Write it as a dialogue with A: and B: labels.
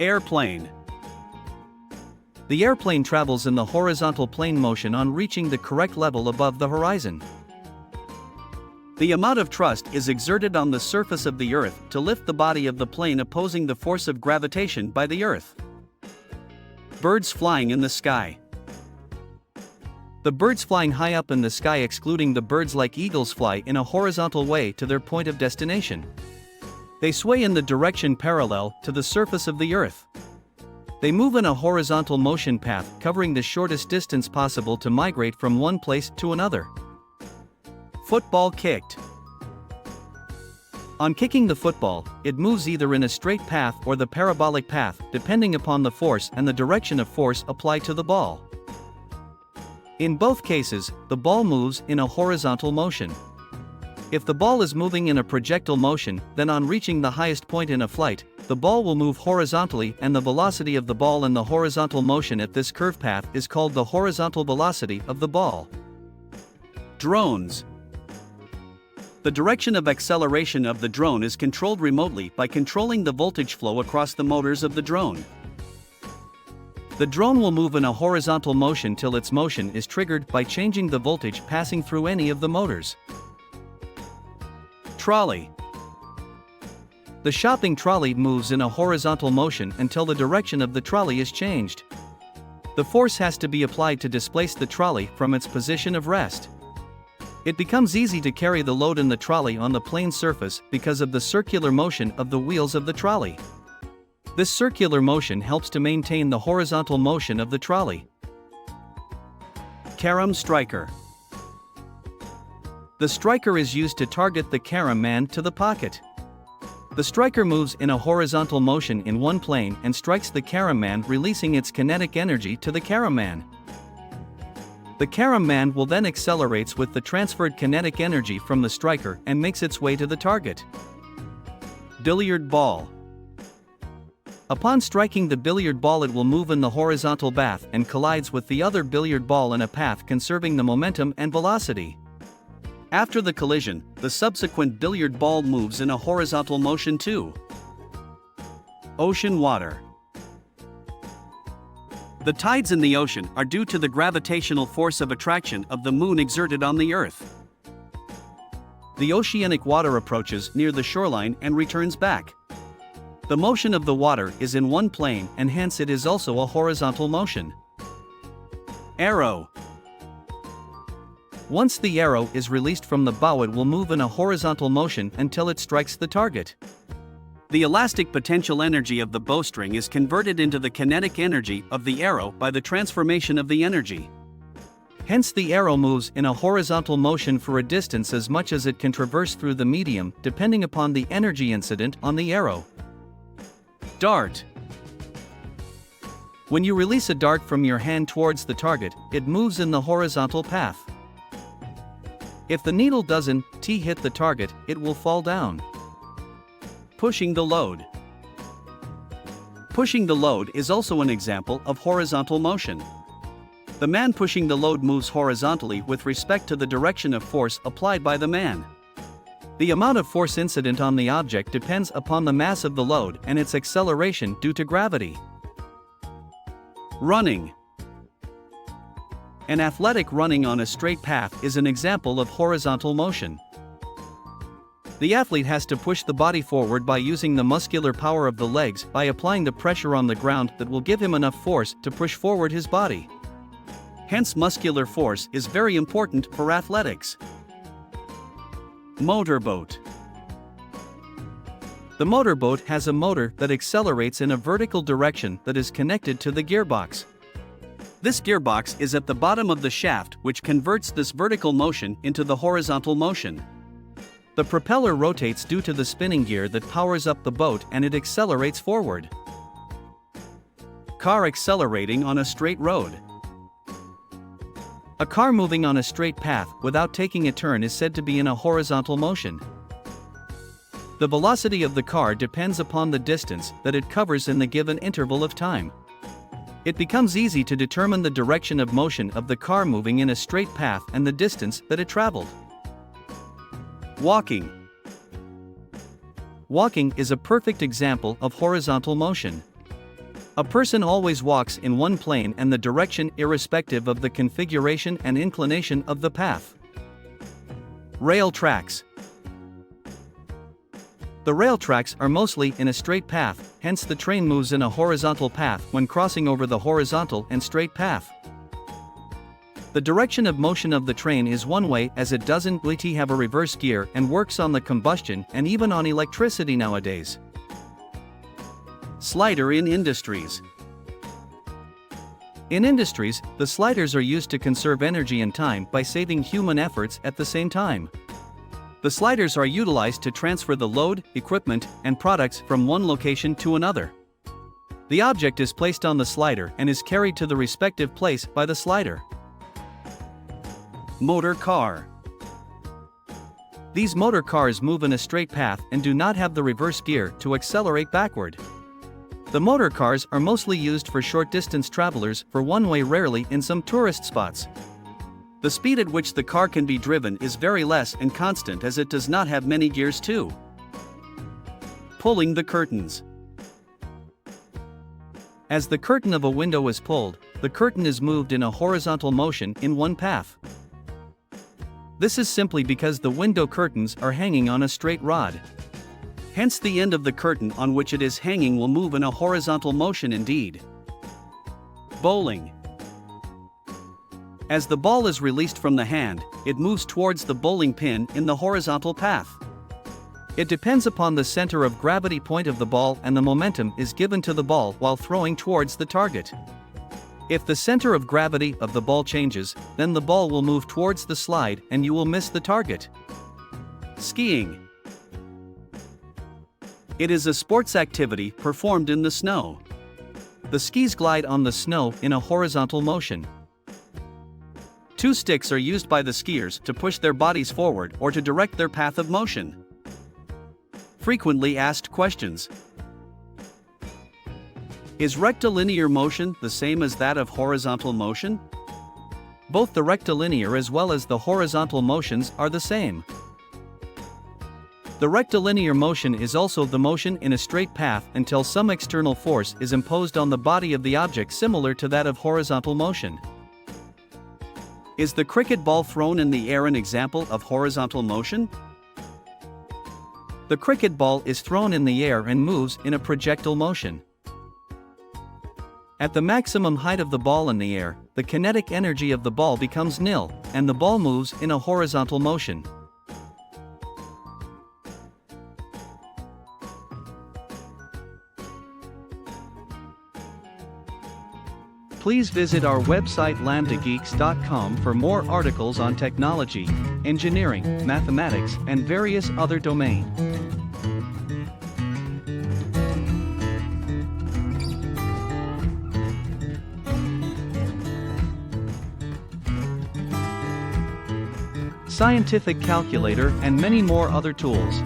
A: Airplane. The airplane travels in the horizontal plane motion on reaching the correct level above the horizon. The amount of thrust is exerted on the surface of the Earth to lift the body of the plane opposing the force of gravitation by the Earth. Birds flying in the sky. The birds flying high up in the sky, excluding the birds like eagles, fly in a horizontal way to their point of destination. They sway in the direction parallel to the surface of the Earth. They move in a horizontal motion path, covering the shortest distance possible to migrate from one place to another. Football kicked. On kicking the football, it moves either in a straight path or the parabolic path, depending upon the force and the direction of force applied to the ball. In both cases, the ball moves in a horizontal motion. If the ball is moving in a projectile motion, then on reaching the highest point in a flight, the ball will move horizontally, and the velocity of the ball in the horizontal motion at this curve path is called the horizontal velocity of the ball. Drones. The direction of acceleration of the drone is controlled remotely by controlling the voltage flow across the motors of the drone. The drone will move in a horizontal motion till its motion is triggered by changing the voltage passing through any of the motors. Trolley. The shopping trolley moves in a horizontal motion until the direction of the trolley is changed. The force has to be applied to displace the trolley from its position of rest. It becomes easy to carry the load in the trolley on the plane surface because of the circular motion of the wheels of the trolley. This circular motion helps to maintain the horizontal motion of the trolley. Carom Striker. The striker is used to target the carom man to the pocket. The striker moves in a horizontal motion in one plane and strikes the carom man, releasing its kinetic energy to the carom man. The carom man will then accelerates with the transferred kinetic energy from the striker and makes its way to the target. Billiard ball. Upon striking the billiard ball, it will move in the horizontal path and collides with the other billiard ball in a path, conserving the momentum and velocity. After the collision, the subsequent billiard ball moves in a horizontal motion too. Ocean water. The tides in the ocean are due to the gravitational force of attraction of the moon exerted on the Earth. The oceanic water approaches near the shoreline and returns back. The motion of the water is in one plane, and hence it is also a horizontal motion. Arrow. Once the arrow is released from the bow, it will move in a horizontal motion until it strikes the target. The elastic potential energy of the bowstring is converted into the kinetic energy of the arrow by the transformation of the energy. Hence the arrow moves in a horizontal motion for a distance as much as it can traverse through the medium, depending upon the energy incident on the arrow. Dart. When you release a dart from your hand towards the target, it moves in the horizontal path. If the needle doesn't hit the target, it will fall down. Pushing the load. Pushing the load is also an example of horizontal motion. The man pushing the load moves horizontally with respect to the direction of force applied by the man. The amount of force incident on the object depends upon the mass of the load and its acceleration due to gravity. Running. An athletic running on a straight path is an example of horizontal motion. The athlete has to push the body forward by using the muscular power of the legs by applying the pressure on the ground that will give him enough force to push forward his body. Hence, muscular force is very important for athletics. Motorboat. The motorboat has a motor that accelerates in a vertical direction that is connected to the gearbox. This gearbox is at the bottom of the shaft, which converts this vertical motion into the horizontal motion. The propeller rotates due to the spinning gear that powers up the boat, and it accelerates forward. Car accelerating on a straight road. A car moving on a straight path without taking a turn is said to be in a horizontal motion. The velocity of the car depends upon the distance that it covers in the given interval of time. It becomes easy to determine the direction of motion of the car moving in a straight path and the distance that it traveled. Walking. Walking is a perfect example of horizontal motion. A person always walks in one plane and the direction irrespective of the configuration and inclination of the path. Rail tracks. The rail tracks are mostly in a straight path, hence the train moves in a horizontal path when crossing over the horizontal and straight path. The direction of motion of the train is one way, as it doesn't really have a reverse gear and works on the combustion and even on electricity nowadays. Slider in industries. In industries, the sliders are used to conserve energy and time by saving human efforts at the same time. The sliders are utilized to transfer the load, equipment, and products from one location to another. The object is placed on the slider and is carried to the respective place by the slider. Motor car. These motor cars move in a straight path and do not have the reverse gear to accelerate backward. The motor cars are mostly used for short-distance travelers for one-way, rarely in some tourist spots. The speed at which the car can be driven is very less and constant, as it does not have many gears too. Pulling the curtains. As the curtain of a window is pulled, the curtain is moved in a horizontal motion in one path. This is simply because the window curtains are hanging on a straight rod. Hence the end of the curtain on which it is hanging will move in a horizontal motion indeed. Bowling. As the ball is released from the hand, it moves towards the bowling pin in the horizontal path. It depends upon the center of gravity point of the ball, and the momentum is given to the ball while throwing towards the target. If the center of gravity of the ball changes, then the ball will move towards the slide and you will miss the target. Skiing. It is a sports activity performed in the snow. The skis glide on the snow in a horizontal motion. Two sticks are used by the skiers to push their bodies forward or to direct their path of motion. Frequently asked questions. Is rectilinear motion the same as that of horizontal motion? Both the rectilinear as well as the horizontal motions are the same. The rectilinear motion is also the motion in a straight path until some external force is imposed on the body of the object, similar to that of horizontal motion. Is the cricket ball thrown in the air an example of horizontal motion? The cricket ball is thrown in the air and moves in a projectile motion. At the maximum height of the ball in the air, the kinetic energy of the ball becomes nil, and the ball moves in a horizontal motion. Please visit our website lambdageeks.com for more articles on technology, engineering, mathematics, and various other domains. Scientific calculator and many more other tools.